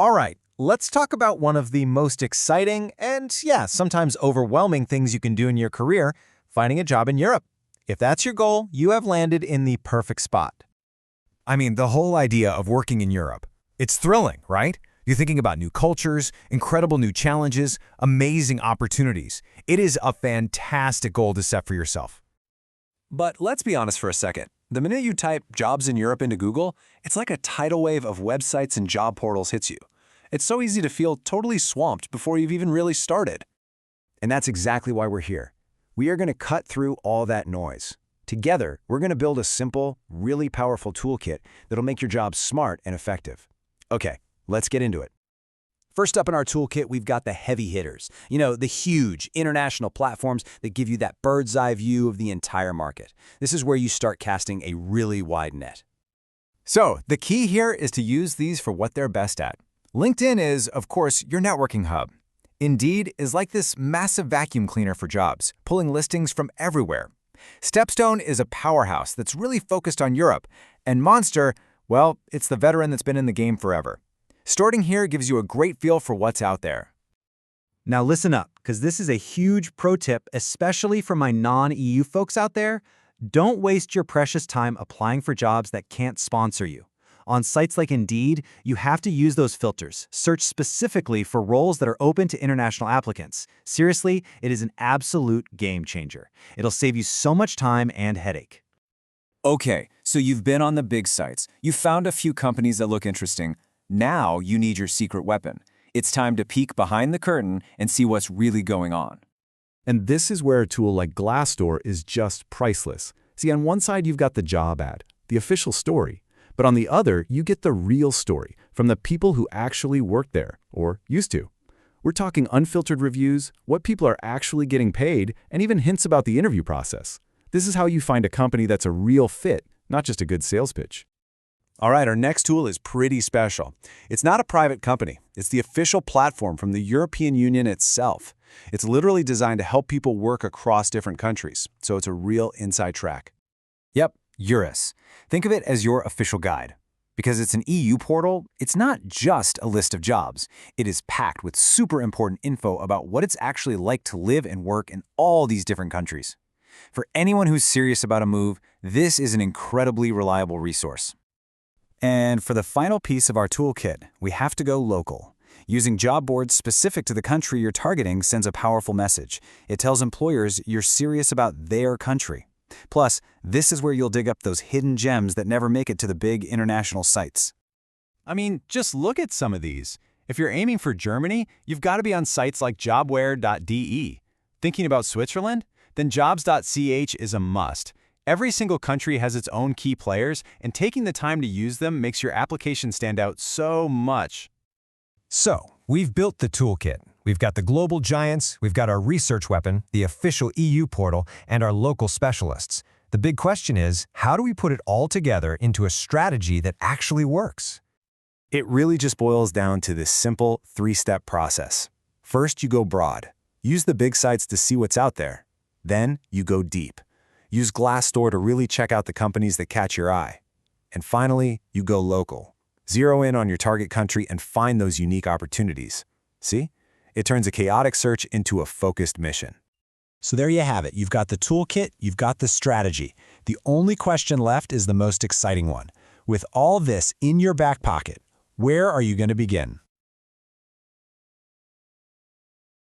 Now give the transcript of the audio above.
All right, let's talk about one of the most exciting and, yeah, sometimes overwhelming things you can do in your career, finding a job in Europe. If that's your goal, you have landed in the perfect spot. I mean, the whole idea of working in Europe. It's thrilling, right? You're thinking about new cultures, incredible new challenges, amazing opportunities. It is a fantastic goal to set for yourself. But let's be honest for a second. The minute you type jobs in Europe into Google, it's like a tidal wave of websites and job portals hits you. It's so easy to feel totally swamped before you've even really started. And that's exactly why we're here. We are going to cut through all that noise. Together, we're going to build a simple, really powerful toolkit that'll make your job smart and effective. Okay, let's get into it. First up in our toolkit, we've got the heavy hitters. You know, the huge international platforms that give you that bird's eye view of the entire market. This is where you start casting a really wide net. So, the key here is to use these for what they're best at. LinkedIn is, of course, your networking hub. Indeed is like this massive vacuum cleaner for jobs, pulling listings from everywhere. Stepstone is a powerhouse that's really focused on Europe. And Monster, well, it's the veteran that's been in the game forever. Starting here gives you a great feel for what's out there. Now listen up, because this is a huge pro tip, especially for my non-EU folks out there. Don't waste your precious time applying for jobs that can't sponsor you. On sites like Indeed, you have to use those filters. Search specifically for roles that are open to international applicants. Seriously, it is an absolute game changer. It'll save you so much time and headache. Okay, so you've been on the big sites. You've found a few companies that look interesting. Now you need your secret weapon. It's time to peek behind the curtain and see what's really going on. And this is where a tool like Glassdoor is just priceless. See, on one side, you've got the job ad, the official story. But on the other, you get the real story from the people who actually work there, or used to. We're talking unfiltered reviews, what people are actually getting paid, and even hints about the interview process. This is how you find a company that's a real fit, not just a good sales pitch. All right, our next tool is pretty special. It's not a private company. It's the official platform from the European Union itself. It's literally designed to help people work across different countries, so it's a real inside track. Yep, Eurus. Think of it as your official guide. Because it's an EU portal, it's not just a list of jobs. It is packed with super important info about what it's actually like to live and work in all these different countries. For anyone who's serious about a move, this is an incredibly reliable resource. And for the final piece of our toolkit, we have to go local. Using job boards specific to the country you're targeting sends a powerful message. It tells employers you're serious about their country. Plus, this is where you'll dig up those hidden gems that never make it to the big international sites. I mean, just look at some of these. If you're aiming for Germany, you've got to be on sites like jobware.de. Thinking about Switzerland? Then jobs.ch is a must. Every single country has its own key players, and taking the time to use them makes your application stand out so much. So, we've built the toolkit. We've got the global giants, we've got our research weapon, the official EU portal, and our local specialists. The big question is, how do we put it all together into a strategy that actually works? It really just boils down to this simple three-step process. First, you go broad. Use the big sites to see what's out there. Then, you go deep. Use Glassdoor to really check out the companies that catch your eye. And finally, you go local. Zero in on your target country and find those unique opportunities. See? It turns a chaotic search into a focused mission. So there you have it. You've got the toolkit, you've got the strategy. The only question left is the most exciting one. With all this in your back pocket, where are you going to begin?